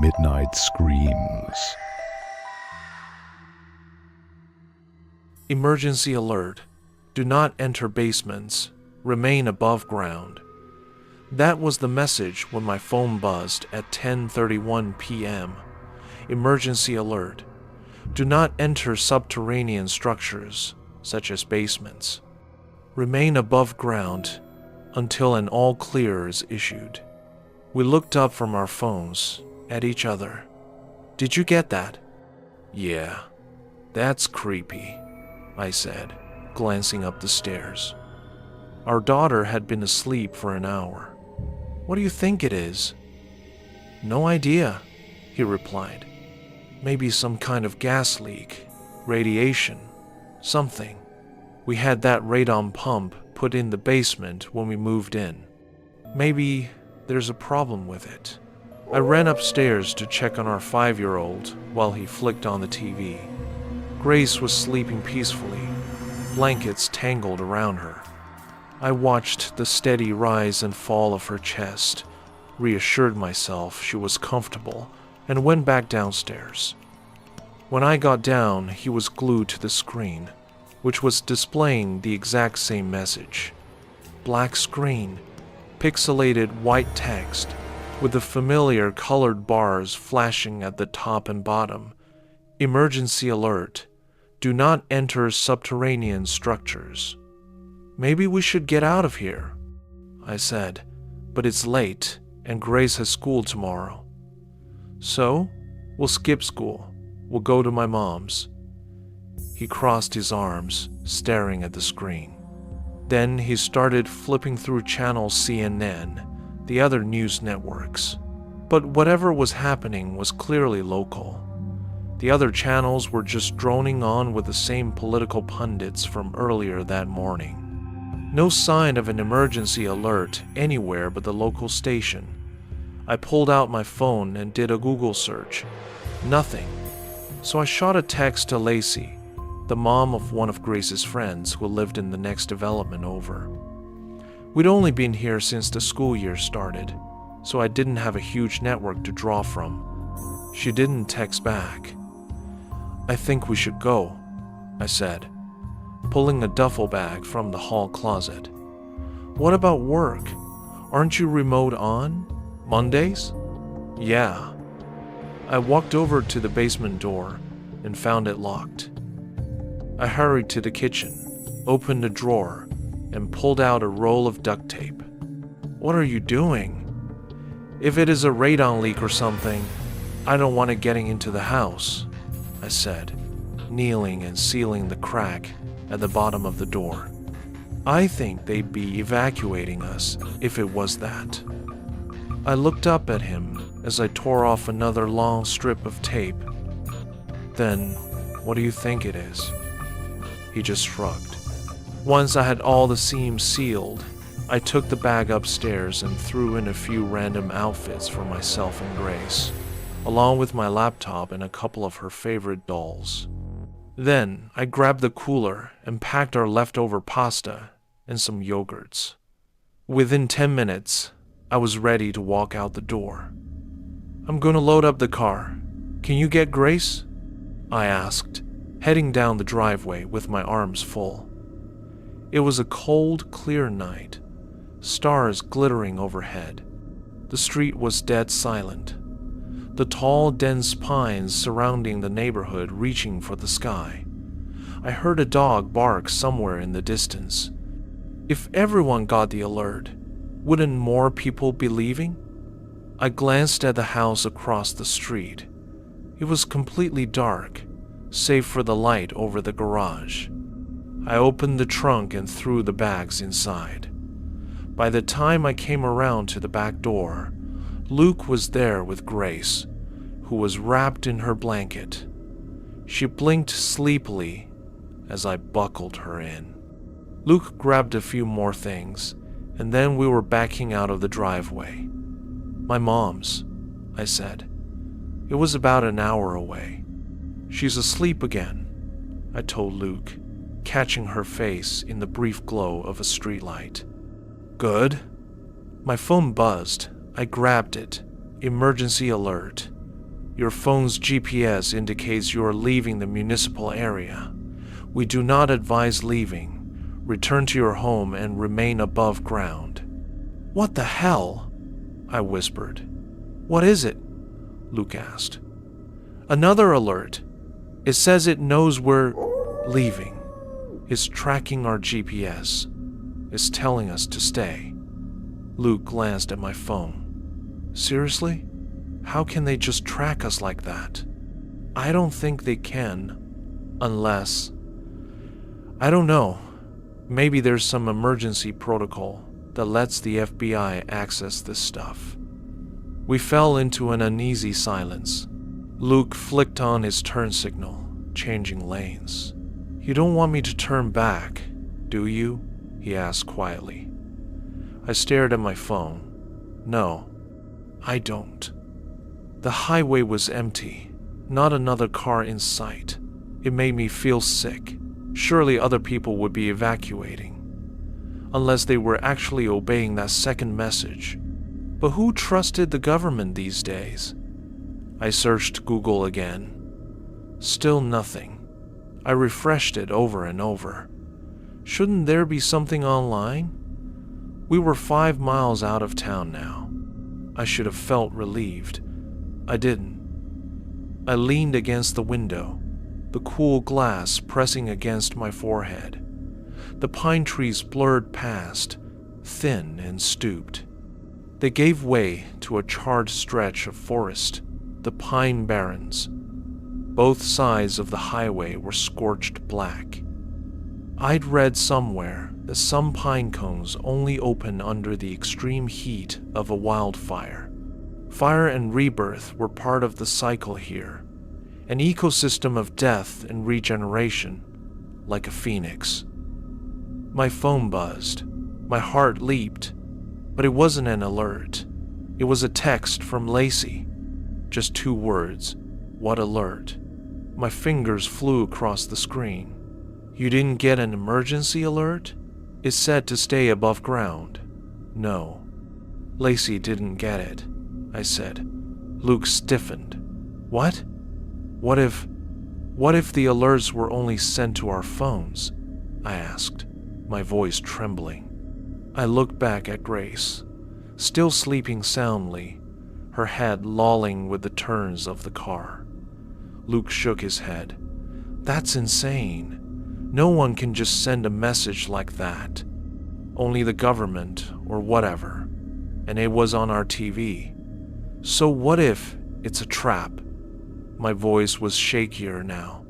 midnight screams. Emergency alert. Do not enter basements. Remain above ground. That was the message when my phone buzzed at 10:31 p.m. Emergency alert. Do not enter subterranean structures, such as basements. Remain above ground until an all clear is issued. We looked up from our phones at each other. Did you get that? Yeah, that's creepy, I said, glancing up the stairs. Our daughter had been asleep for an hour. What do you think it is? No idea, he replied. Maybe some kind of gas leak, radiation, something. We had that radon pump put in the basement when we moved in. Maybe there's a problem with it. I ran upstairs to check on our 5-year-old while he flicked on the TV. Grace was sleeping peacefully, blankets tangled around her. I watched the steady rise and fall of her chest, reassured myself she was comfortable, and went back downstairs. When I got down, he was glued to the screen, which was displaying the exact same message. Black screen, pixelated white text, with the familiar colored bars flashing at the top and bottom. Emergency alert. Do not enter subterranean structures. Maybe we should get out of here, I said, but it's late and Grace has school tomorrow. So, we'll skip school. We'll go to my mom's. He crossed his arms, staring at the screen. Then he started flipping through channel CNN, the other news networks. But whatever was happening was clearly local. The other channels were just droning on with the same political pundits from earlier that morning. No sign of an emergency alert anywhere but the local station. I pulled out my phone and did a Google search. Nothing. So I shot a text to Lacey, the mom of one of Grace's friends who lived in the next development over. We'd only been here since the school year started, so I didn't have a huge network to draw from. She didn't text back. I think we should go, I said, pulling a duffel bag from the hall closet. What about work? Aren't you remote on Mondays? Yeah. I walked over to the basement door and found it locked. I hurried to the kitchen, opened a drawer, and pulled out a roll of duct tape. What are you doing? If it is a radon leak or something, I don't want it getting into the house, I said, kneeling and sealing the crack at the bottom of the door. I think they'd be evacuating us if it was that. I looked up at him as I tore off another long strip of tape. Then, what do you think it is? He just shrugged. Once I had all the seams sealed, I took the bag upstairs and threw in a few random outfits for myself and Grace, along with my laptop and a couple of her favorite dolls. Then I grabbed the cooler and packed our leftover pasta and some yogurts. Within 10 minutes, I was ready to walk out the door. I'm going to load up the car. Can you get Grace? I asked, heading down the driveway with my arms full. It was a cold, clear night, stars glittering overhead. The street was dead silent, the tall, dense pines surrounding the neighborhood reaching for the sky. I heard a dog bark somewhere in the distance. If everyone got the alert, wouldn't more people be leaving? I glanced at the house across the street. It was completely dark, save for the light over the garage. I opened the trunk and threw the bags inside. By the time I came around to the back door, Luke was there with Grace, who was wrapped in her blanket. She blinked sleepily as I buckled her in. Luke grabbed a few more things, and then we were backing out of the driveway. My mom's, I said. It was about an hour away. She's asleep again, I told Luke, catching her face in the brief glow of a streetlight. Good. My phone buzzed. I grabbed it. Emergency alert. Your phone's GPS indicates you are leaving the municipal area. We do not advise leaving. Return to your home and remain above ground." "What the hell?" I whispered. "What is it?" Luke asked. "Another alert. It says it knows we're leaving. It's tracking our GPS. It's telling us to stay." Luke glanced at my phone. "Seriously? How can they just track us like that?" "I don't think they can. Unless... I don't know. Maybe there's some emergency protocol that lets the FBI access this stuff." We fell into an uneasy silence. Luke flicked on his turn signal, changing lanes. "You don't want me to turn back, do you?" he asked quietly. I stared at my phone. "No, I don't." The highway was empty, not another car in sight. It made me feel sick. Surely other people would be evacuating, unless they were actually obeying that second message. But who trusted the government these days? I searched Google again. Still nothing. I refreshed it over and over. Shouldn't there be something online? We were 5 miles out of town now. I should have felt relieved. I didn't. I leaned against the window, the cool glass pressing against my forehead. The pine trees blurred past, thin and stooped. They gave way to a charred stretch of forest, the Pine Barrens. Both sides of the highway were scorched black. I'd read somewhere that some pine cones only open under the extreme heat of a wildfire. Fire and rebirth were part of the cycle here, an ecosystem of death and regeneration, like a phoenix. My phone buzzed. My heart leaped, but it wasn't an alert. It was a text from Lacey. Just 2 words. What alert? My fingers flew across the screen. "You didn't get an emergency alert? It said to stay above ground." "No." Lacey didn't get it, I said. Luke stiffened. "What? What if the alerts were only sent to our phones?" I asked, my voice trembling. I looked back at Grace, still sleeping soundly, her head lolling with the turns of the car. Luke shook his head. "That's insane. No one can just send a message like that. Only the government or whatever. And it was on our TV. So what if it's a trap?" My voice was shakier now.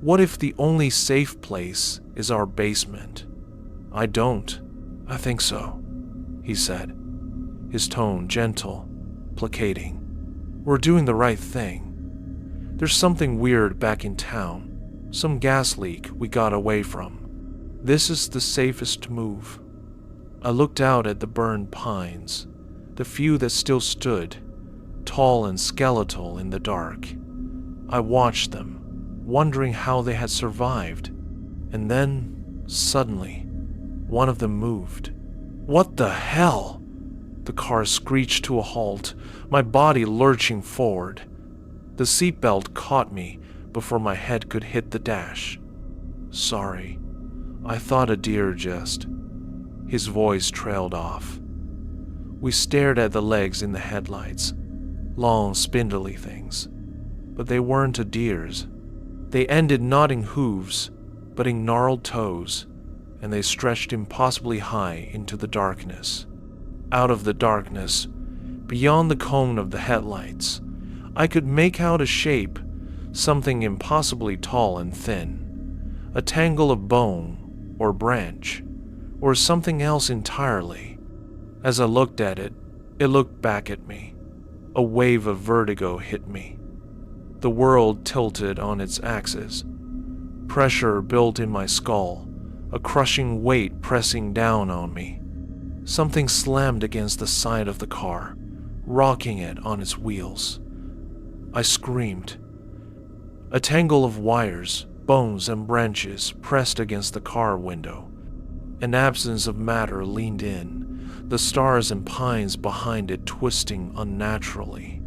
"What if the only safe place is our basement?" "I think so," he said, his tone gentle, placating. "We're doing the right thing. There's something weird back in town, some gas leak we got away from. This is the safest move." I looked out at the burned pines, the few that still stood, tall and skeletal in the dark. I watched them, wondering how they had survived, and then, suddenly, one of them moved. "What the hell?" The car screeched to a halt, my body lurching forward. The seatbelt caught me before my head could hit the dash. "Sorry, I thought a deer just..." His voice trailed off. We stared at the legs in the headlights, long, spindly things. But they weren't a deer's. They ended not in hooves, but in gnarled toes, and they stretched impossibly high into the darkness. Out of the darkness, beyond the cone of the headlights, I could make out a shape, something impossibly tall and thin, a tangle of bone or branch, or something else entirely. As I looked at it, it looked back at me. A wave of vertigo hit me. The world tilted on its axis. Pressure built in my skull, a crushing weight pressing down on me. Something slammed against the side of the car, rocking it on its wheels. I screamed. A tangle of wires, bones, and branches pressed against the car window. An absence of matter leaned in, the stars and pines behind it twisting unnaturally.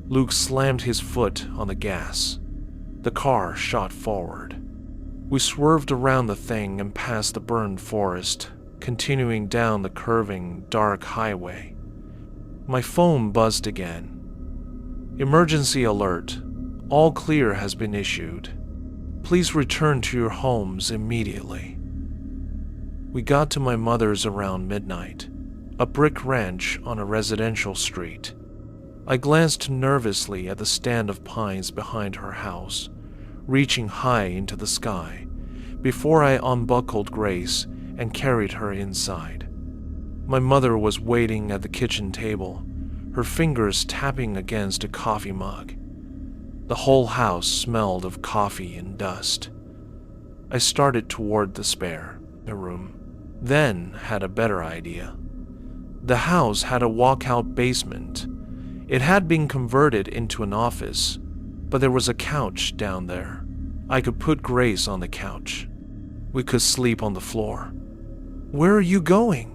Luke slammed his foot on the gas. The car shot forward. We swerved around the thing and past the burned forest, continuing down the curving, dark highway. My phone buzzed again. Emergency alert. All clear has been issued. Please return to your homes immediately. We got to my mother's around midnight, a brick ranch on a residential street. I glanced nervously at the stand of pines behind her house, reaching high into the sky, before I unbuckled Grace and carried her inside. My mother was waiting at the kitchen table, her fingers tapping against a coffee mug. The whole house smelled of coffee and dust. I started toward the spare room, then had a better idea. The house had a walkout basement. It had been converted into an office, but there was a couch down there. I could put Grace on the couch. We could sleep on the floor. Where are you going?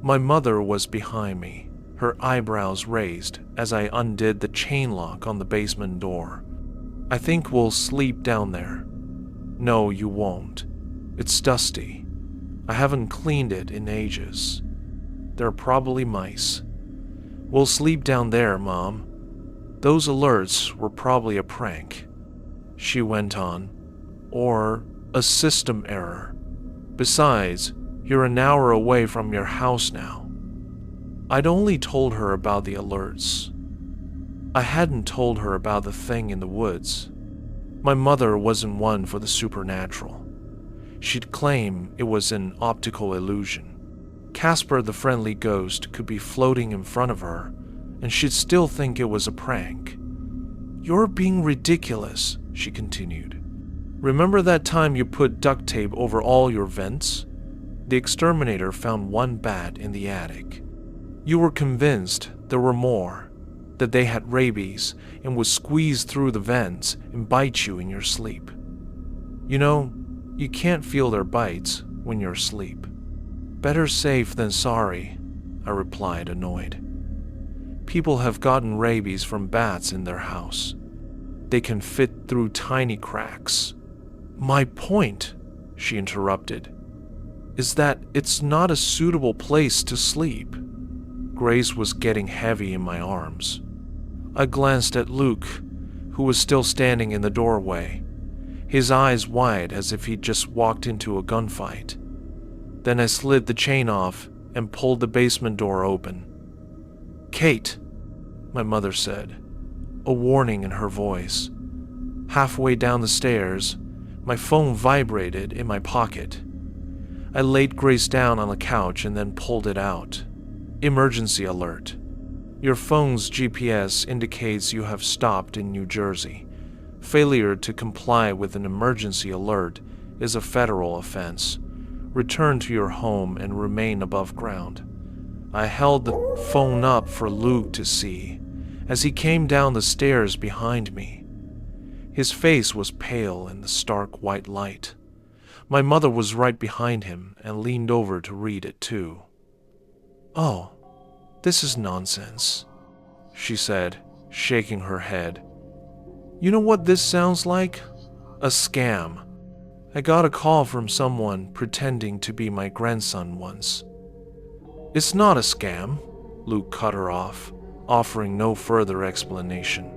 My mother was behind me, her eyebrows raised as I undid the chain lock on the basement door. I think we'll sleep down there. No, you won't. It's dusty. I haven't cleaned it in ages. There are probably mice. We'll sleep down there, Mom. Those alerts were probably a prank, she went on, or a system error. Besides, you're an hour away from your house now. I'd only told her about the alerts. I hadn't told her about the thing in the woods. My mother wasn't one for the supernatural. She'd claim it was an optical illusion. Casper the friendly ghost could be floating in front of her, and she'd still think it was a prank. You're being ridiculous, she continued. Remember that time you put duct tape over all your vents? The exterminator found one bat in the attic. You were convinced there were more, that they had rabies and would squeeze through the vents and bite you in your sleep. You know, you can't feel their bites when you're asleep. Better safe than sorry, I replied, annoyed. People have gotten rabies from bats in their house. They can fit through tiny cracks. My point, she interrupted, is that it's not a suitable place to sleep. Grace was getting heavy in my arms. I glanced at Luke, who was still standing in the doorway, his eyes wide as if he'd just walked into a gunfight. Then I slid the chain off and pulled the basement door open. Kate, my mother said, a warning in her voice. Halfway down the stairs, my phone vibrated in my pocket. I laid Grace down on the couch and then pulled it out. Emergency alert. Your phone's GPS indicates you have stopped in New Jersey. Failure to comply with an emergency alert is a federal offense. Return to your home and remain above ground. I held the phone up for Luke to see as he came down the stairs behind me. His face was pale in the stark white light. My mother was right behind him and leaned over to read it too. Oh, this is nonsense, she said, shaking her head. You know what this sounds like? A scam. I got a call from someone pretending to be my grandson once. It's not a scam, Luke cut her off, offering no further explanation.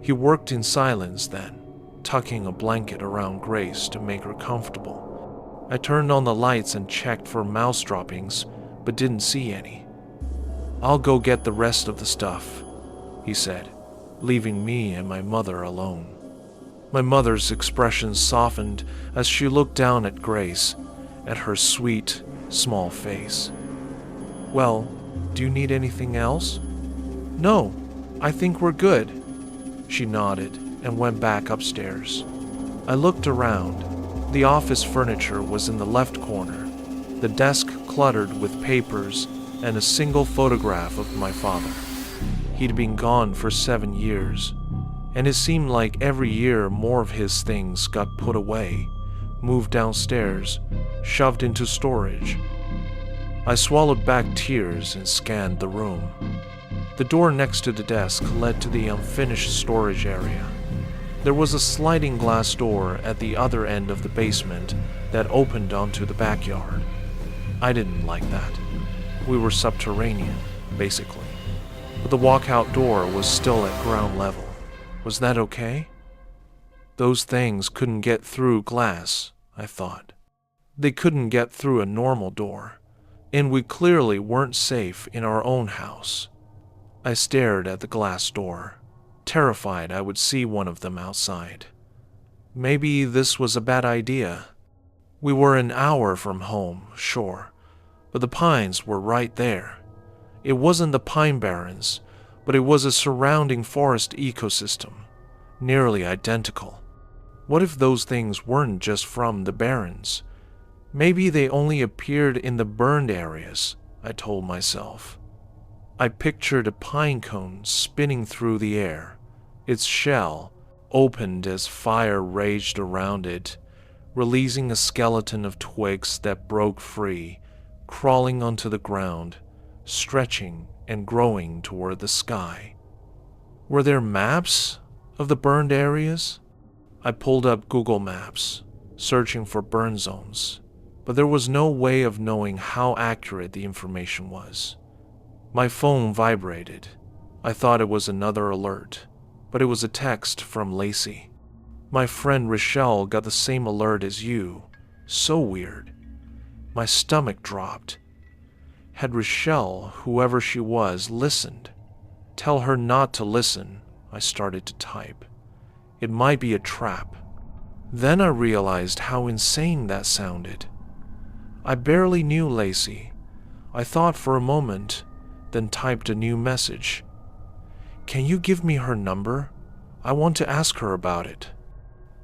He worked in silence then, tucking a blanket around Grace to make her comfortable. I turned on the lights and checked for mouse droppings, but didn't see any. I'll go get the rest of the stuff, he said, leaving me and my mother alone. My mother's expression softened as she looked down at Grace, at her sweet, small face. Well, do you need anything else? No, I think we're good. She nodded and went back upstairs. I looked around. The office furniture was in the left corner, the desk cluttered with papers and a single photograph of my father. He'd been gone for 7 years, and it seemed like every year more of his things got put away, moved downstairs, shoved into storage. I swallowed back tears and scanned the room. The door next to the desk led to the unfinished storage area. There was a sliding glass door at the other end of the basement that opened onto the backyard. I didn't like that. We were subterranean, basically. But the walkout door was still at ground level. Was that okay? Those things couldn't get through glass, I thought. They couldn't get through a normal door, and we clearly weren't safe in our own house. I stared at the glass door, terrified I would see one of them outside. Maybe this was a bad idea. We were an hour from home, sure, but the pines were right there. It wasn't the Pine Barrens, but it was a surrounding forest ecosystem, nearly identical. What if those things weren't just from the Barrens? Maybe they only appeared in the burned areas, I told myself. I pictured a pine cone spinning through the air, its shell opened as fire raged around it, releasing a skeleton of twigs that broke free, crawling onto the ground, stretching and growing toward the sky. Were there maps of the burned areas? I pulled up Google Maps, searching for burn zones, but there was no way of knowing how accurate the information was. My phone vibrated. I thought it was another alert, but it was a text from Lacey. My friend Rochelle got the same alert as you. So weird. My stomach dropped. Had Rochelle, whoever she was, listened? Tell her not to listen, I started to type. It might be a trap. Then I realized how insane that sounded. I barely knew Lacey. I thought for a moment, then typed a new message. Can you give me her number? I want to ask her about it.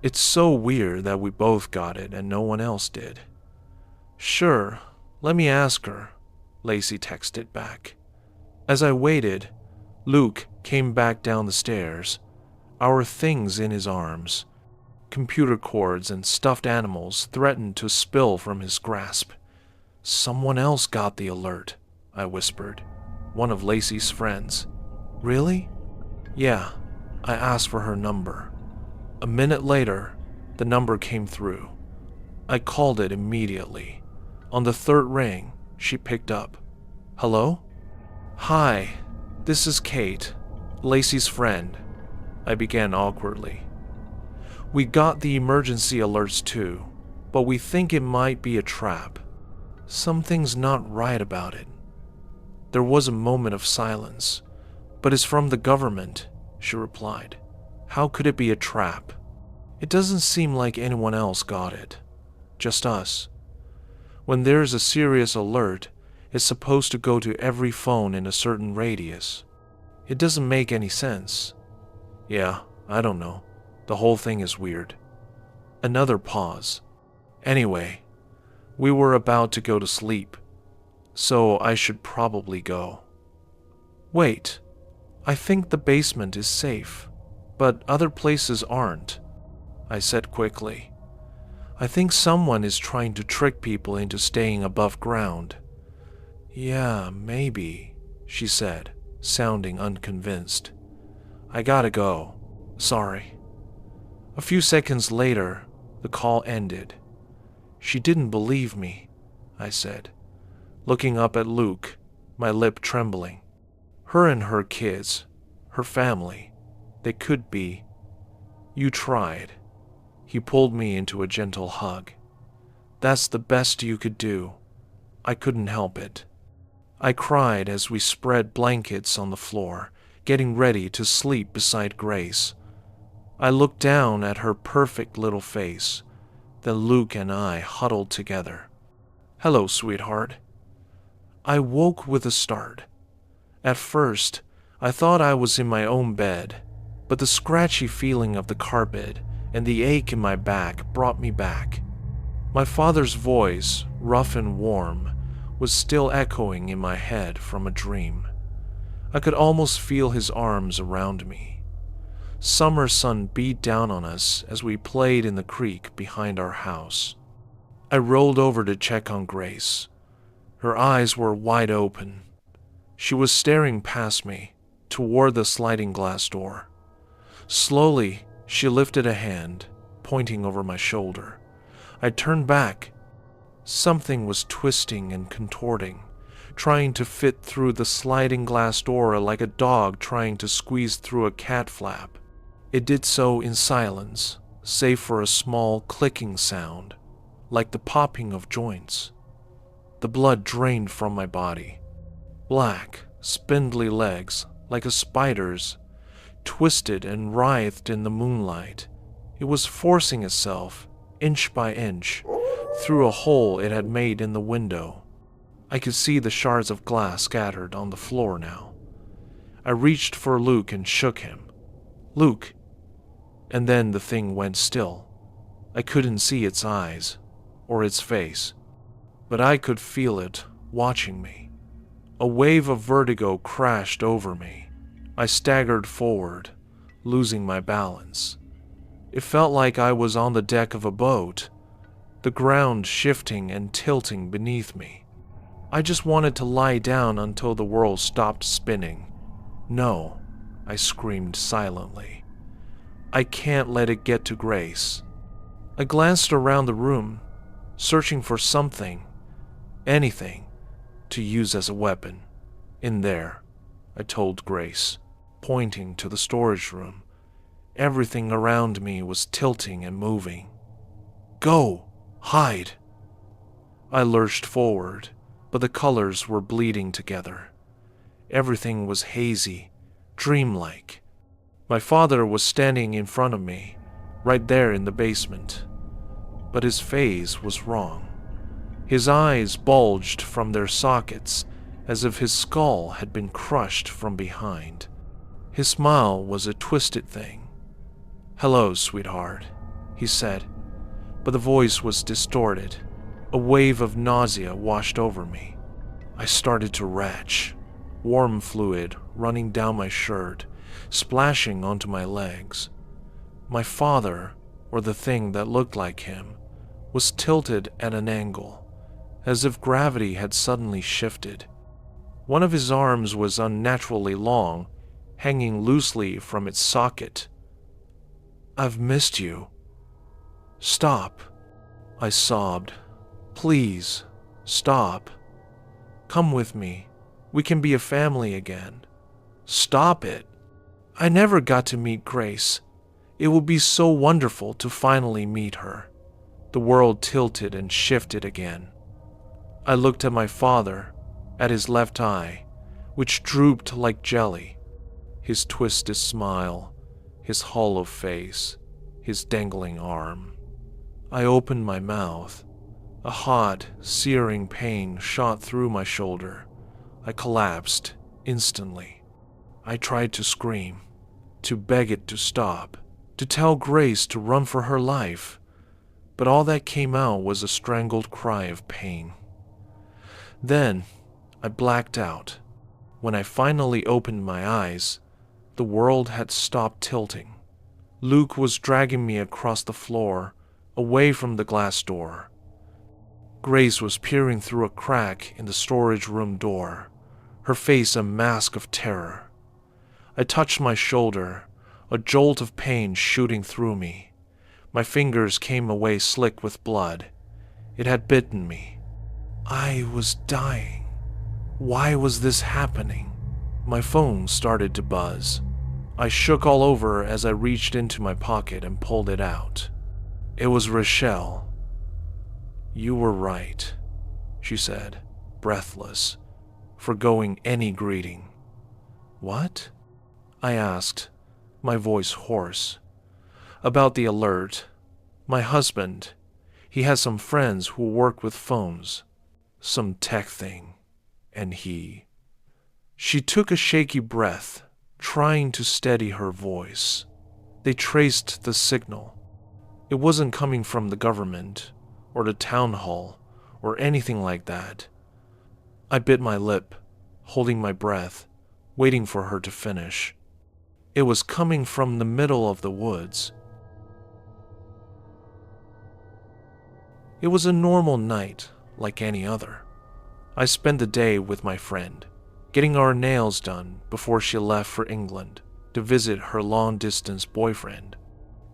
It's so weird that we both got it and no one else did. Sure, let me ask her, Lacey texted back. As I waited, Luke came back down the stairs, our things in his arms. Computer cords and stuffed animals threatened to spill from his grasp. Someone else got the alert, I whispered. One of Lacey's friends. Really? Yeah, I asked for her number. A minute later, the number came through. I called it immediately. On the third ring, she picked up. Hello? Hi, this is Kate, Lacey's friend. I began awkwardly. We got the emergency alerts too, but we think it might be a trap. Something's not right about it. There was a moment of silence. But it's from the government, she replied. How could it be a trap? It doesn't seem like anyone else got it. Just us. When there's a serious alert, it's supposed to go to every phone in a certain radius. It doesn't make any sense. Yeah, I don't know. The whole thing is weird. Another pause. Anyway, we were about to go to sleep, so I should probably go. Wait, I think the basement is safe, but other places aren't, I said quickly. I think someone is trying to trick people into staying above ground. Yeah, maybe, she said, sounding unconvinced. I gotta go. Sorry. A few seconds later, the call ended. She didn't believe me, I said, looking up at Luke, my lip trembling. Her and her kids, her family, they could be. You tried. He pulled me into a gentle hug. That's the best you could do. I couldn't help it. I cried as we spread blankets on the floor, getting ready to sleep beside Grace. I looked down at her perfect little face. Then Luke and I huddled together. Hello, sweetheart. I woke with a start. At first, I thought I was in my own bed, but the scratchy feeling of the carpet and the ache in my back brought me back. My father's voice, rough and warm, was still echoing in my head from a dream. I could almost feel his arms around me. Summer sun beat down on us as we played in the creek behind our house. I rolled over to check on Grace. Her eyes were wide open. She was staring past me, toward the sliding glass door. Slowly, she lifted a hand, pointing over my shoulder. I turned back. Something was twisting and contorting, trying to fit through the sliding glass door like a dog trying to squeeze through a cat flap. It did so in silence, save for a small clicking sound, like the popping of joints. The blood drained from my body. Black, spindly legs, like a spider's, twisted and writhed in the moonlight. It was forcing itself, inch by inch, through a hole it had made in the window. I could see the shards of glass scattered on the floor now. I reached for Luke and shook him. Luke! And then the thing went still. I couldn't see its eyes, or its face, but I could feel it watching me. A wave of vertigo crashed over me. I staggered forward, losing my balance. It felt like I was on the deck of a boat, the ground shifting and tilting beneath me. I just wanted to lie down until the world stopped spinning. No, I screamed silently. I can't let it get to Grace. I glanced around the room, searching for something, anything, to use as a weapon. In there, I told Grace, pointing to the storage room. Everything around me was tilting and moving. Go! Hide! I lurched forward, but the colors were bleeding together. Everything was hazy, dreamlike. My father was standing in front of me, right there in the basement. But his face was wrong. His eyes bulged from their sockets as if his skull had been crushed from behind. His smile was a twisted thing. "Hello, sweetheart," he said, but the voice was distorted. A wave of nausea washed over me. I started to retch, warm fluid running down my shirt, splashing onto my legs. My father, or the thing that looked like him, was tilted at an angle, as if gravity had suddenly shifted. One of his arms was unnaturally long, hanging loosely from its socket. "I've missed you." "Stop," I sobbed. "Please, stop. Come with me. We can be a family again." "Stop it. I never got to meet Grace. It would be so wonderful to finally meet her." The world tilted and shifted again. I looked at my father, at his left eye, which drooped like jelly, his twisted smile, his hollow face, his dangling arm. I opened my mouth. A hot, searing pain shot through my shoulder. I collapsed instantly. I tried to scream, to beg it to stop, to tell Grace to run for her life, but all that came out was a strangled cry of pain. Then I blacked out. When I finally opened my eyes, the world had stopped tilting. Luke was dragging me across the floor, away from the glass door. Grace was peering through a crack in the storage room door, her face a mask of terror. I touched my shoulder, a jolt of pain shooting through me. My fingers came away slick with blood. It had bitten me. I was dying. Why was this happening? My phone started to buzz. I shook all over as I reached into my pocket and pulled it out. It was Rochelle. "You were right," she said, breathless, forgoing any greeting. "What?" I asked, my voice hoarse. "About the alert. My husband, he has some friends who work with phones. Some tech thing. And he..." She took a shaky breath, trying to steady her voice. "They traced the signal. It wasn't coming from the government, or the town hall, or anything like that." I bit my lip, holding my breath, waiting for her to finish. "It was coming from the middle of the woods." It was a normal night, like any other. I spent the day with my friend, getting our nails done before she left for England to visit her long-distance boyfriend.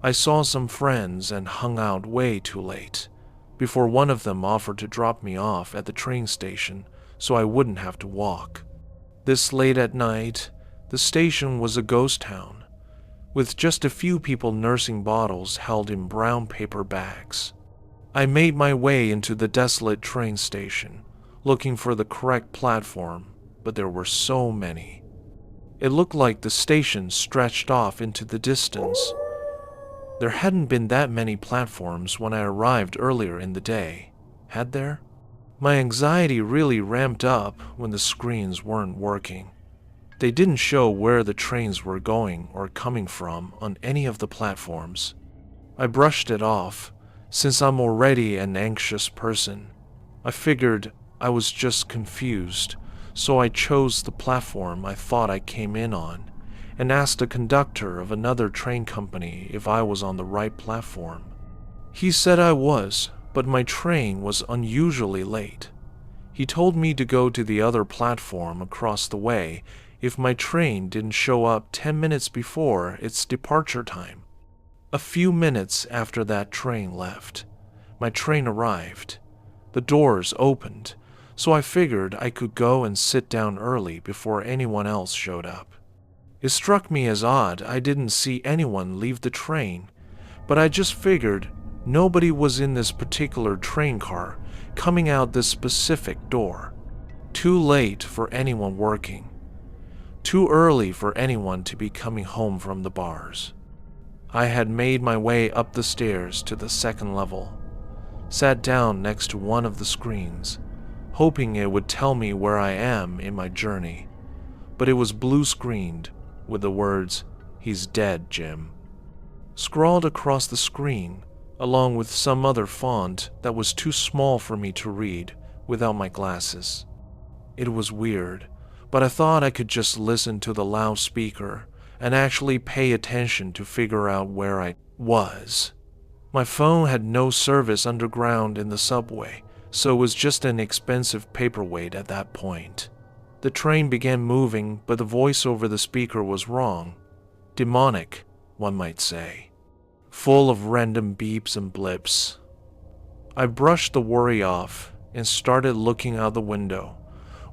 I saw some friends and hung out way too late, before one of them offered to drop me off at the train station so I wouldn't have to walk. This late at night, the station was a ghost town, with just a few people nursing bottles held in brown paper bags. I made my way into the desolate train station, looking for the correct platform, but there were so many. It looked like the station stretched off into the distance. There hadn't been that many platforms when I arrived earlier in the day, had there? My anxiety really ramped up when the screens weren't working. They didn't show where the trains were going or coming from on any of the platforms. I brushed it off, since I'm already an anxious person. I figured I was just confused, so I chose the platform I thought I came in on and asked the conductor of another train company if I was on the right platform. He said I was, but my train was unusually late. He told me to go to the other platform across the way if my train didn't show up 10 minutes before its departure time. A few minutes after that train left, my train arrived. The doors opened, so I figured I could go and sit down early before anyone else showed up. It struck me as odd I didn't see anyone leave the train, but I just figured nobody was in this particular train car coming out this specific door. Too late for anyone working. Too early for anyone to be coming home from the bars. I had made my way up the stairs to the second level, sat down next to one of the screens, hoping it would tell me where I am in my journey, but it was blue-screened with the words, "He's dead, Jim," scrawled across the screen, along with some other font that was too small for me to read without my glasses. It was weird, but I thought I could just listen to the loudspeaker and actually pay attention to figure out where I was. My phone had no service underground in the subway, so it was just an expensive paperweight at that point. The train began moving, but the voice over the speaker was wrong. Demonic, one might say. Full of random beeps and blips. I brushed the worry off and started looking out the window,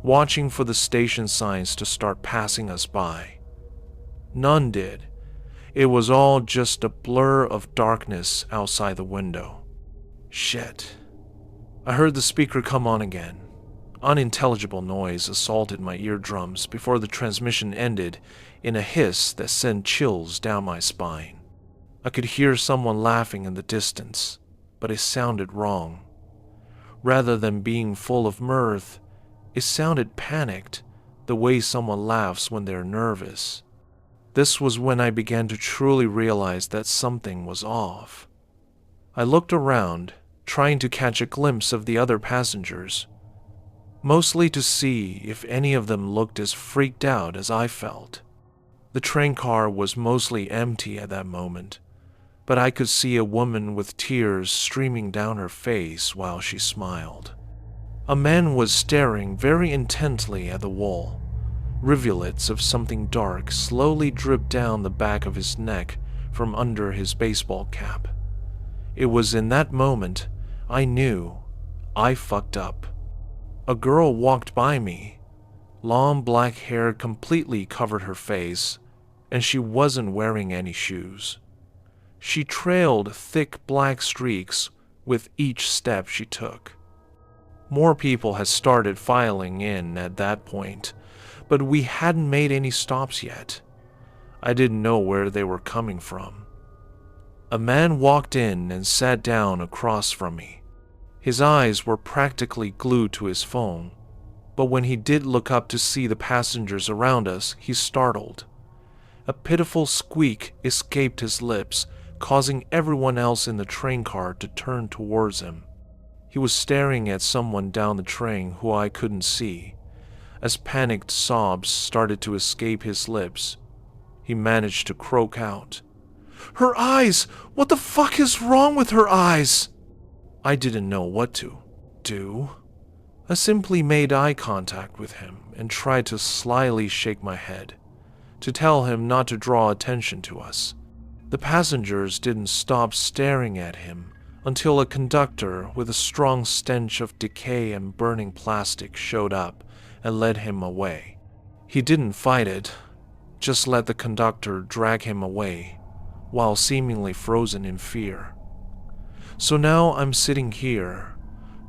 watching for the station signs to start passing us by. None did. It was all just a blur of darkness outside the window. Shit. I heard the speaker come on again. Unintelligible noise assaulted my eardrums before the transmission ended in a hiss that sent chills down my spine. I could hear someone laughing in the distance, but it sounded wrong. Rather than being full of mirth, it sounded panicked, the way someone laughs when they're nervous. This was when I began to truly realize that something was off. I looked around, trying to catch a glimpse of the other passengers, mostly to see if any of them looked as freaked out as I felt. The train car was mostly empty at that moment, but I could see a woman with tears streaming down her face while she smiled. A man was staring very intently at the wall. Rivulets of something dark slowly dripped down the back of his neck from under his baseball cap. It was in that moment I knew I fucked up. A girl walked by me. Long black hair completely covered her face, and she wasn't wearing any shoes. She trailed thick black streaks with each step she took. More people had started filing in at that point, but we hadn't made any stops yet. I didn't know where they were coming from. A man walked in and sat down across from me. His eyes were practically glued to his phone, but when he did look up to see the passengers around us, he startled. A pitiful squeak escaped his lips, causing everyone else in the train car to turn towards him. He was staring at someone down the train who I couldn't see. As panicked sobs started to escape his lips, he managed to croak out, "Her eyes! What the fuck is wrong with her eyes?" I didn't know what to do. I simply made eye contact with him and tried to slyly shake my head, to tell him not to draw attention to us. The passengers didn't stop staring at him until a conductor with a strong stench of decay and burning plastic showed up and led him away. He didn't fight it, just let the conductor drag him away, while seemingly frozen in fear. So now I'm sitting here,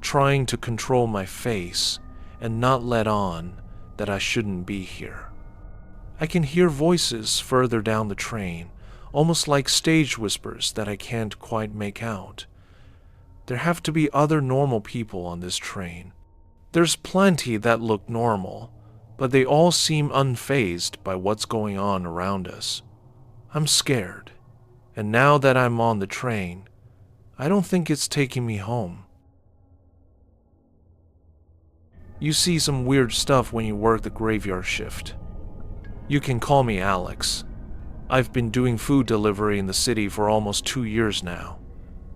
trying to control my face and not let on that I shouldn't be here. I can hear voices further down the train, almost like stage whispers that I can't quite make out. There have to be other normal people on this train. There's plenty that look normal, but they all seem unfazed by what's going on around us. I'm scared, and now that I'm on the train, I don't think it's taking me home. You see some weird stuff when you work the graveyard shift. You can call me Alex. I've been doing food delivery in the city for almost 2 years now.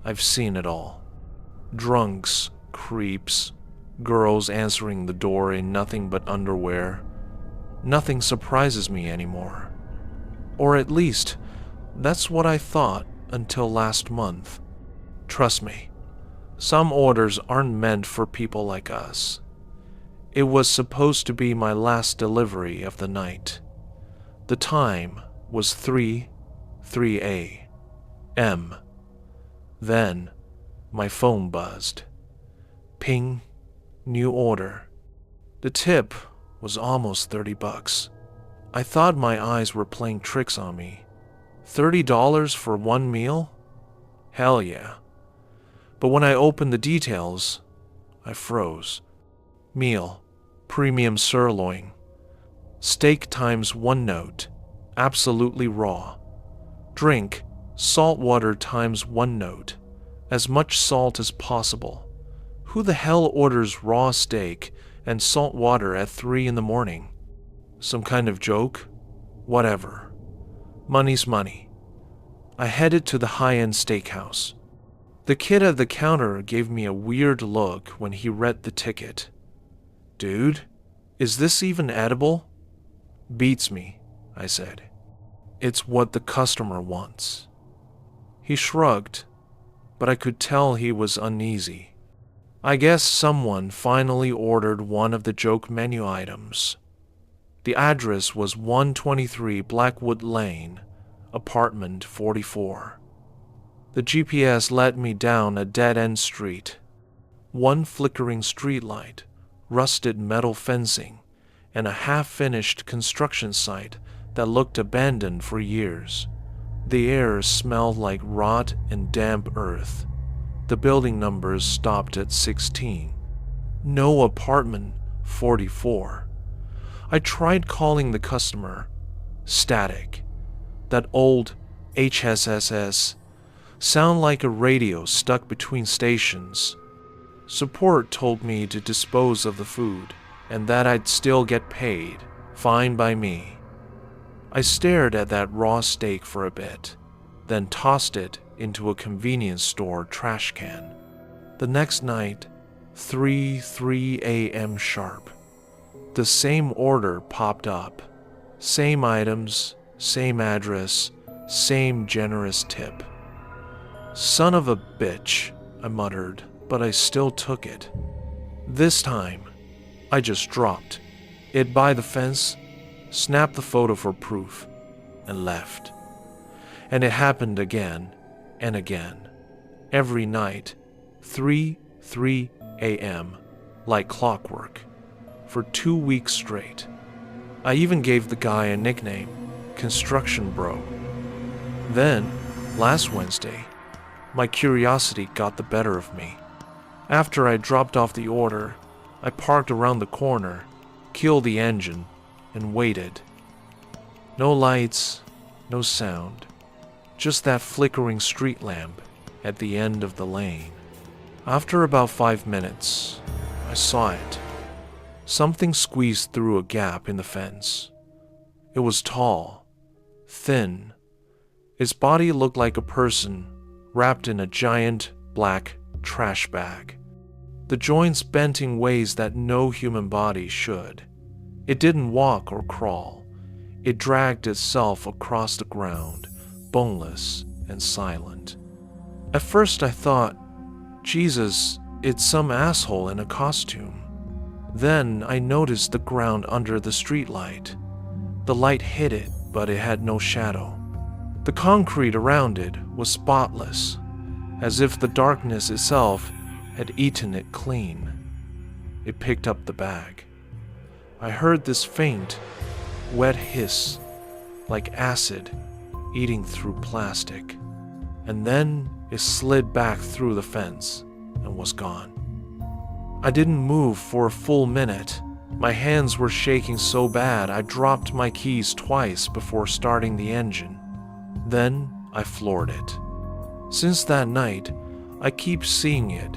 I've seen it all. Drunks, creeps, girls answering the door in nothing but underwear. Nothing surprises me anymore. Or at least, that's what I thought until last month. Trust me, some orders aren't meant for people like us. It was supposed to be my last delivery of the night. The time was 3 a.m. Then, my phone buzzed. Ping, new order. The tip was almost $30. I thought my eyes were playing tricks on me. $30 for one meal? Hell yeah. But when I opened the details, I froze. Meal, premium sirloin. Steak times 1 note, absolutely raw. Drink, salt water times 1 note, as much salt as possible. Who the hell orders raw steak and salt water at 3 in the morning? Some kind of joke? Whatever. Money's money. I headed to the high-end steakhouse. The kid at the counter gave me a weird look when he read the ticket. Dude, is this even edible? Beats me, I said. It's what the customer wants. He shrugged, but I could tell he was uneasy. I guess someone finally ordered one of the joke menu items. The address was 123 Blackwood Lane, apartment 44. The GPS led me down a dead-end street. One flickering streetlight, rusted metal fencing, and a half-finished construction site that looked abandoned for years. The air smelled like rot and damp earth. The building numbers stopped at 16. No apartment 44. I tried calling the customer. Static. That old HSSS. Sound like a radio stuck between stations. Support told me to dispose of the food, and that I'd still get paid, fine by me. I stared at that raw steak for a bit, then tossed it into a convenience store trash can. The next night, 3 a.m. sharp, the same order popped up. Same items, same address, same generous tip. Son of a bitch, I muttered, but I still took it. This time, I just dropped it by the fence, snapped the photo for proof, and left. And it happened again and again. Every night, 3 a.m., like clockwork, for 2 weeks straight. I even gave the guy a nickname, Construction Bro. Then, last Wednesday, my curiosity got the better of me. After I dropped off the order, I parked around the corner, killed the engine, and waited. No lights, no sound, just that flickering street lamp at the end of the lane. After about 5 minutes, I saw it. Something squeezed through a gap in the fence. It was tall, thin. Its body looked like a person wrapped in a giant black trash bag. The joints bent in ways that no human body should. It didn't walk or crawl. It dragged itself across the ground, boneless and silent. At first I thought, Jesus, it's some asshole in a costume. Then I noticed the ground under the streetlight. The light hit it, but it had no shadow. The concrete around it was spotless, as if the darkness itself had eaten it clean. It picked up the bag. I heard this faint, wet hiss, like acid eating through plastic, and then it slid back through the fence and was gone. I didn't move for a full minute. My hands were shaking so bad I dropped my keys twice before starting the engine. Then I floored it. Since that night, I keep seeing it,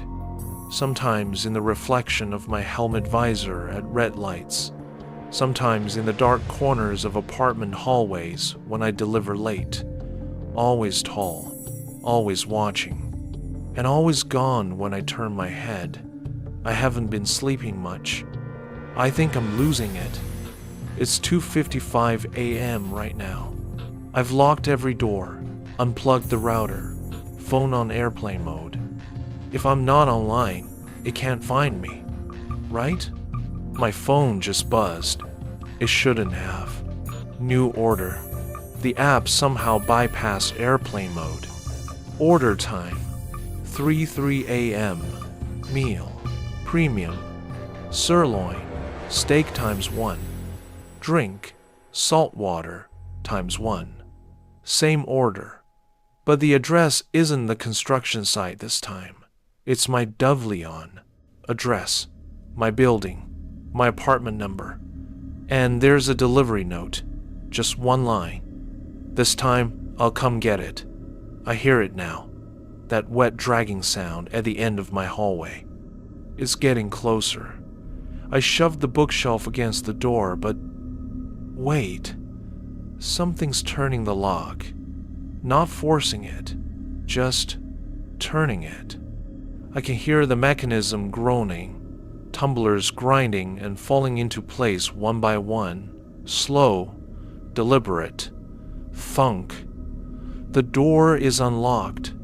sometimes in the reflection of my helmet visor at red lights, sometimes in the dark corners of apartment hallways when I deliver late. Always tall, always watching, and always gone when I turn my head. I haven't been sleeping much. I think I'm losing it. It's 2:55 a.m. right now. I've locked every door, unplugged the router, phone on airplane mode. If I'm not online, it can't find me, right? My phone just buzzed. It shouldn't have. New order. The app somehow bypassed airplane mode. Order time, 3:03 a.m. Meal, premium, sirloin, steak ×1. Drink, salt water ×1. Same order. But the address isn't the construction site this time. It's my Dovleon address, my building, my apartment number. And there's a delivery note, just one line. This time, I'll come get it. I hear it now, that wet dragging sound at the end of my hallway. It's getting closer. I shoved the bookshelf against the door, but wait. Something's turning the lock. Not forcing it, just turning it. I can hear the mechanism groaning, tumblers grinding and falling into place one by one, slow, deliberate. Thunk. The door is unlocked.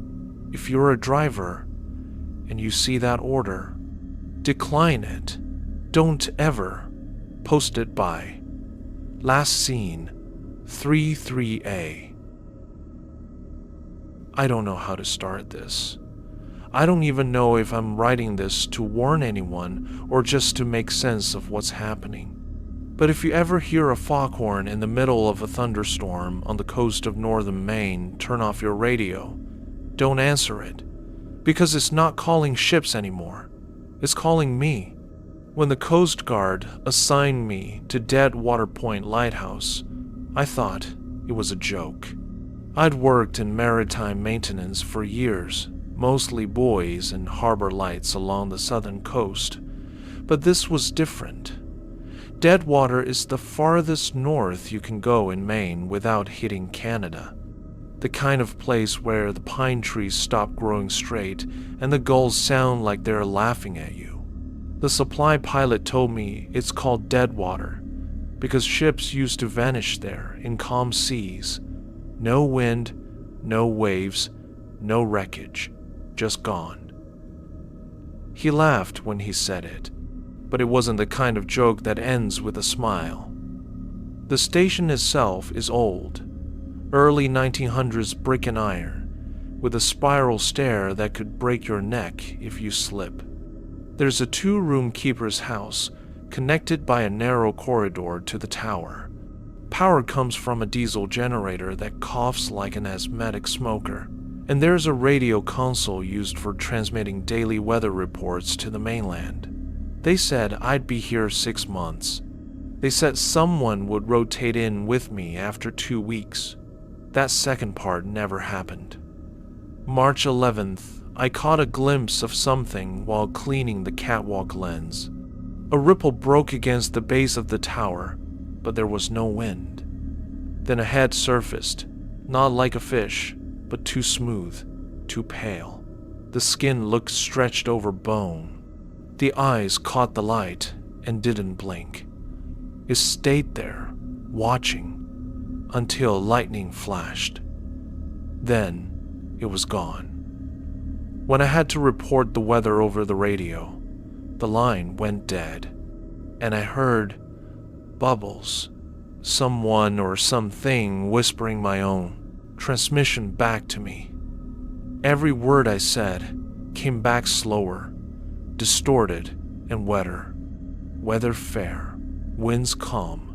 If you're a driver and you see that order, decline it. Don't ever post it by. Last seen, 33A. I don't know how to start this. I don't even know if I'm writing this to warn anyone or just to make sense of what's happening. But if you ever hear a foghorn in the middle of a thunderstorm on the coast of northern Maine turn off your radio, don't answer it, because it's not calling ships anymore. It's calling me. When the Coast Guard assigned me to Deadwater Point Lighthouse, I thought it was a joke. I'd worked in maritime maintenance for years, mostly buoys and harbor lights along the southern coast, but this was different. Deadwater is the farthest north you can go in Maine without hitting Canada. The kind of place where the pine trees stop growing straight and the gulls sound like they're laughing at you. The supply pilot told me it's called Deadwater because ships used to vanish there in calm seas. No wind, no waves, no wreckage, just gone. He laughed when he said it, but it wasn't the kind of joke that ends with a smile. The station itself is old, early 1900s brick and iron, with a spiral stair that could break your neck if you slip. There's a 2-room keeper's house connected by a narrow corridor to the tower. Power comes from a diesel generator that coughs like an asthmatic smoker, and there's a radio console used for transmitting daily weather reports to the mainland. They said I'd be here 6 months. They said someone would rotate in with me after 2 weeks. That second part never happened. March 11th, I caught a glimpse of something while cleaning the catwalk lens. A ripple broke against the base of the tower, but there was no wind. Then a head surfaced, not like a fish, but too smooth, too pale. The skin looked stretched over bone. The eyes caught the light and didn't blink. It stayed there, watching, until lightning flashed. Then it was gone. When I had to report the weather over the radio, the line went dead, and I heard bubbles, someone or something whispering my own transmission back to me. Every word I said came back slower, distorted and wetter. Weather fair, winds calm.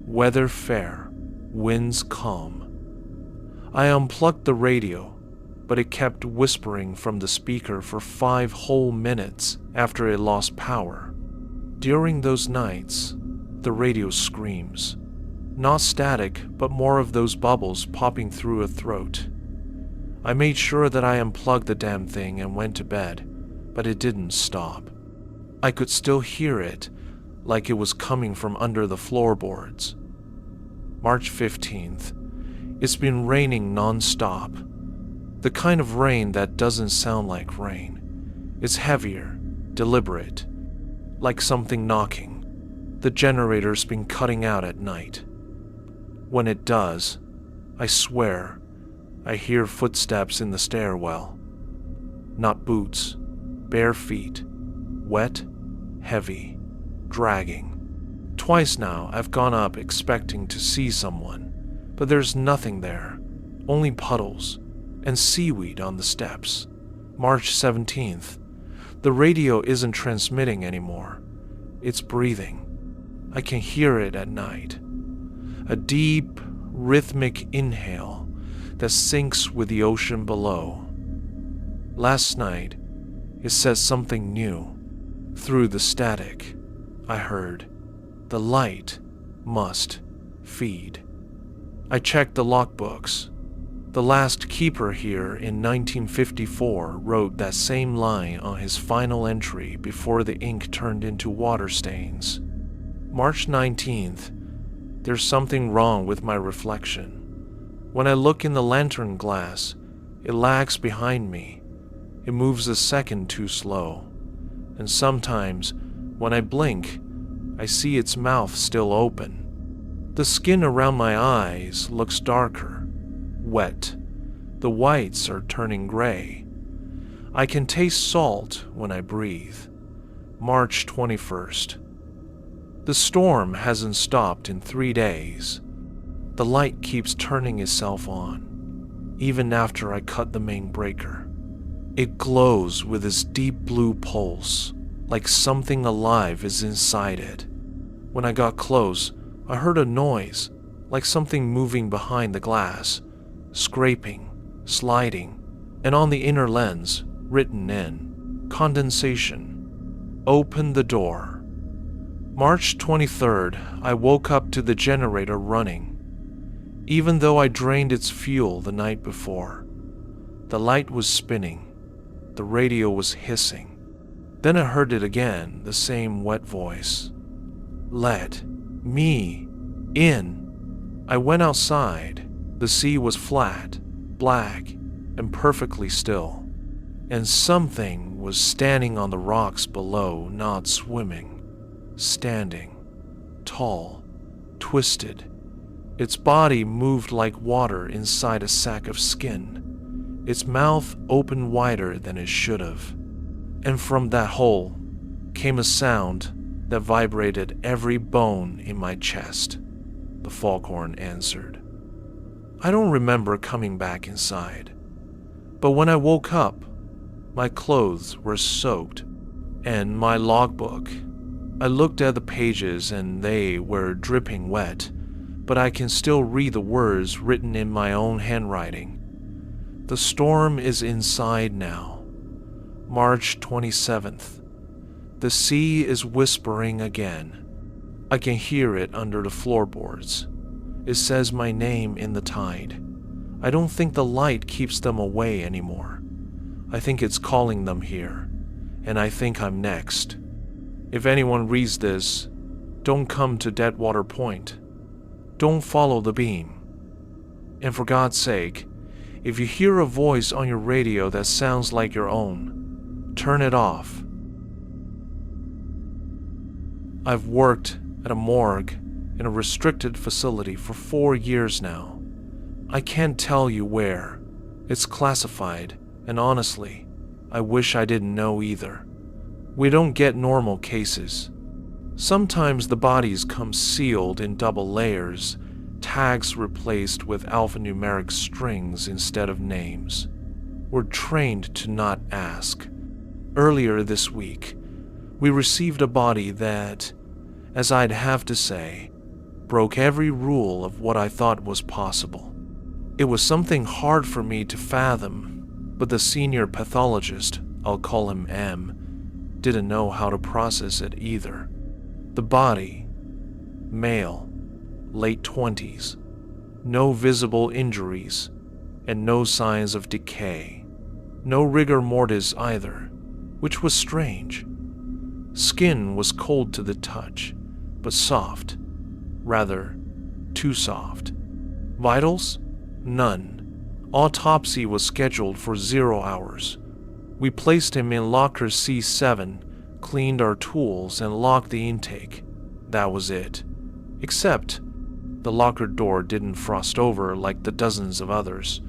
Weather fair, winds calm. I unplugged the radio, but it kept whispering from the speaker for 5 whole minutes after it lost power. During those nights, the radio screams. Not static, but more of those bubbles popping through a throat. I made sure that I unplugged the damn thing and went to bed, but it didn't stop. I could still hear it, like it was coming from under the floorboards. March 15th. It's been raining non-stop. The kind of rain that doesn't sound like rain. It's heavier, deliberate, like something knocking. The generator's been cutting out at night. When it does, I swear, I hear footsteps in the stairwell. Not boots, bare feet, wet, heavy, dragging. Twice now I've gone up expecting to see someone, but there's nothing there, only puddles and seaweed on the steps. March 17th. The radio isn't transmitting anymore. It's breathing. I can hear it at night. A deep, rhythmic inhale that sinks with the ocean below. Last night, it says something new. Through the static, I heard, "The light must feed." I checked the logbooks. The last keeper here in 1954 wrote that same line on his final entry before the ink turned into water stains. March 19th. There's something wrong with my reflection. When I look in the lantern glass, it lags behind me. It moves a second too slow. And sometimes, when I blink, I see its mouth still open. The skin around my eyes looks darker, wet. The whites are turning gray. I can taste salt when I breathe. March 21st. The storm hasn't stopped in 3 days. The light keeps turning itself on, even after I cut the main breaker. It glows with its deep blue pulse, like something alive is inside it. When I got close, I heard a noise, like something moving behind the glass, scraping, sliding, and on the inner lens, written in, "Condensation. Open the door." March 23rd, I woke up to the generator running. Even though I drained its fuel the night before, the light was spinning, the radio was hissing. Then I heard it again, the same wet voice. "Let me in." I went outside. The sea was flat, black, and perfectly still. And something was standing on the rocks below, not swimming. Standing, tall, twisted. Its body moved like water inside a sack of skin. Its mouth opened wider than it should have. And from that hole came a sound that vibrated every bone in my chest. The Foghorn answered. I don't remember coming back inside. But when I woke up, my clothes were soaked, and my logbook. I looked at the pages and they were dripping wet, but I can still read the words written in my own handwriting. The storm is inside now. March 27th. The sea is whispering again. I can hear it under the floorboards. It says my name in the tide. I don't think the light keeps them away anymore. I think it's calling them here, and I think I'm next. If anyone reads this, don't come to Deadwater Point. Don't follow the beam. And for God's sake, if you hear a voice on your radio that sounds like your own, turn it off. I've worked at a morgue in a restricted facility for 4 years now. I can't tell you where. It's classified, and honestly, I wish I didn't know either. We don't get normal cases. Sometimes the bodies come sealed in double layers, tags replaced with alphanumeric strings instead of names. We're trained to not ask. Earlier this week, we received a body that, as I'd have to say, broke every rule of what I thought was possible. It was something hard for me to fathom, but the senior pathologist, I'll call him M, didn't know how to process it either. The body, male, late 20s, no visible injuries, and no signs of decay. No rigor mortis either, which was strange. Skin was cold to the touch, but soft. Rather, too soft. Vitals? None. Autopsy was scheduled for 0 hours. We placed him in locker C7, cleaned our tools, and locked the intake. That was it. Except, the locker door didn't frost over like the dozens of others.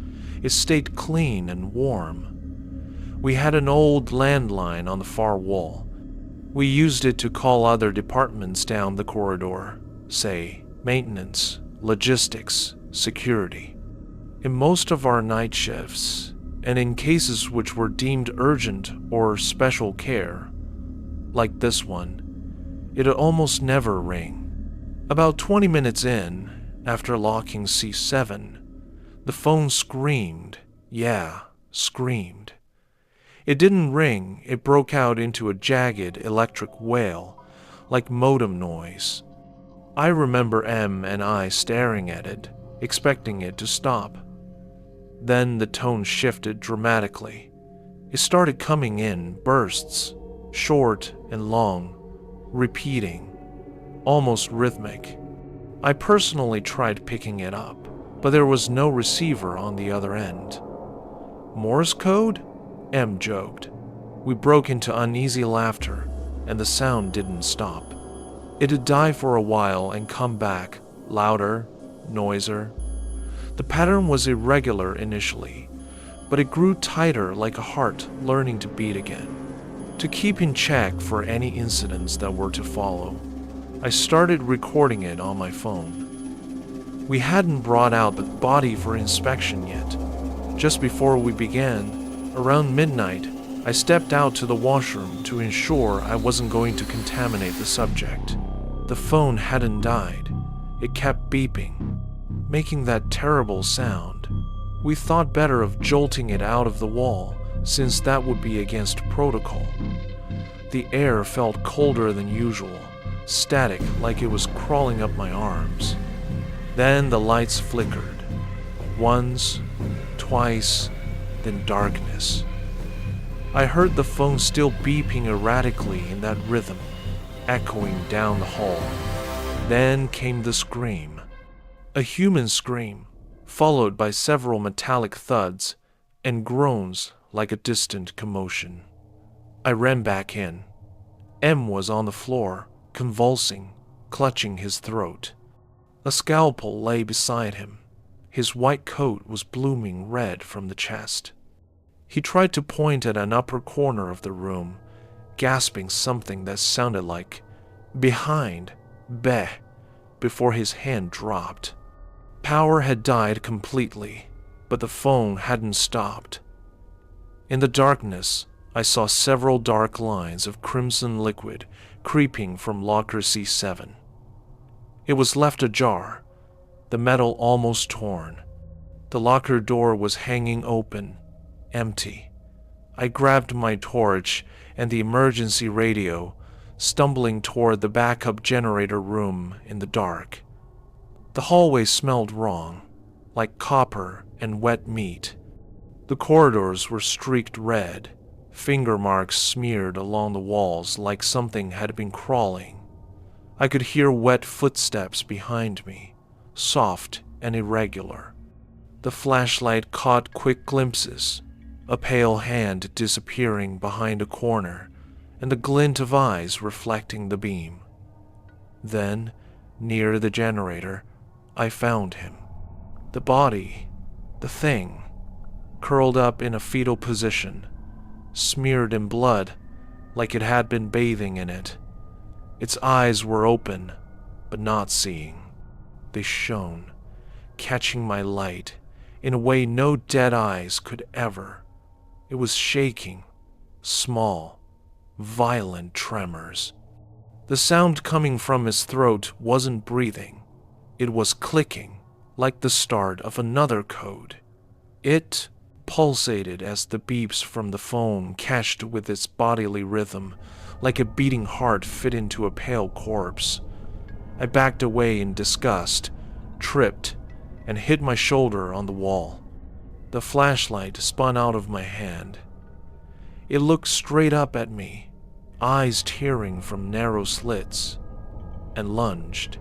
It stayed clean and warm. We had an old landline on the far wall. We used it to call other departments down the corridor, say, maintenance, logistics, security. In most of our night shifts, and in cases which were deemed urgent or special care, like this one, it'd almost never ring. About 20 minutes in, after locking C7, the phone screamed. Yeah, screamed. It didn't ring, it broke out into a jagged electric wail, like modem noise. I remember M and I staring at it, expecting it to stop. Then the tone shifted dramatically. It started coming in bursts, short and long, repeating, almost rhythmic. I personally tried picking it up, but there was no receiver on the other end. Morse code? M joked. We broke into uneasy laughter, and the sound didn't stop. It'd die for a while and come back, louder, noisier. The pattern was irregular initially, but it grew tighter like a heart learning to beat again. To keep in check for any incidents that were to follow, I started recording it on my phone. We hadn't brought out the body for inspection yet. Just before we began, around midnight, I stepped out to the washroom to ensure I wasn't going to contaminate the subject. The phone hadn't died. It kept beeping, making that terrible sound. We thought better of jolting it out of the wall, since that would be against protocol. The air felt colder than usual, static like it was crawling up my arms. Then the lights flickered. Once, twice, then darkness. I heard the phone still beeping erratically in that rhythm, echoing down the hall. Then came the scream. A human scream, followed by several metallic thuds and groans like a distant commotion. I ran back in. M was on the floor, convulsing, clutching his throat. A scalpel lay beside him. His white coat was blooming red from the chest. He tried to point at an upper corner of the room, gasping something that sounded like "behind, beh," before his hand dropped. Power had died completely, but the phone hadn't stopped. In the darkness, I saw several dark lines of crimson liquid creeping from locker C7. It was left ajar, the metal almost torn. The locker door was hanging open, empty. I grabbed my torch and the emergency radio, stumbling toward the backup generator room in the dark. The hallway smelled wrong, like copper and wet meat. The corridors were streaked red, finger marks smeared along the walls like something had been crawling. I could hear wet footsteps behind me, soft and irregular. The flashlight caught quick glimpses, a pale hand disappearing behind a corner, and the glint of eyes reflecting the beam. Then, near the generator, I found him. The body, the thing, curled up in a fetal position, smeared in blood like it had been bathing in it. Its eyes were open, but not seeing. They shone, catching my light in a way no dead eyes could ever. It was shaking, small, violent tremors. The sound coming from his throat wasn't breathing. It was clicking, like the start of another code. It pulsated as the beeps from the phone catched with its bodily rhythm, like a beating heart fit into a pale corpse. I backed away in disgust, tripped, and hit my shoulder on the wall. The flashlight spun out of my hand. It looked straight up at me, eyes tearing from narrow slits, and lunged.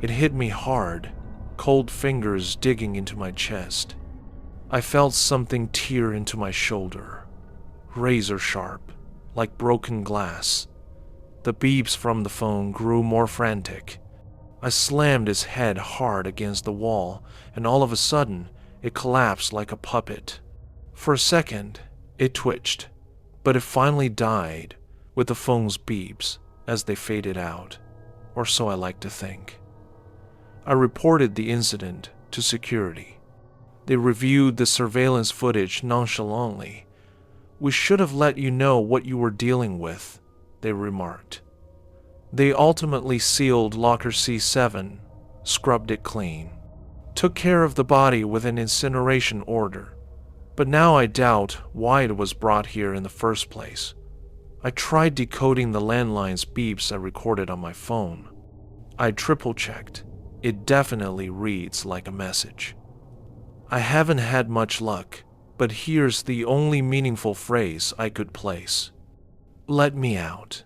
It hit me hard, cold fingers digging into my chest. I felt something tear into my shoulder, razor sharp, like broken glass. The beeps from the phone grew more frantic. I slammed his head hard against the wall, and all of a sudden, it collapsed like a puppet. For a second, it twitched, but it finally died with the phone's beeps as they faded out, or so I like to think. I reported the incident to security. They reviewed the surveillance footage nonchalantly. "We should have let you know what you were dealing with," they remarked. They ultimately sealed Locker C7, scrubbed it clean, took care of the body with an incineration order. But now I doubt why it was brought here in the first place. I tried decoding the landline's beeps I recorded on my phone. I triple-checked. It definitely reads like a message. I haven't had much luck, but here's the only meaningful phrase I could place. "Let me out."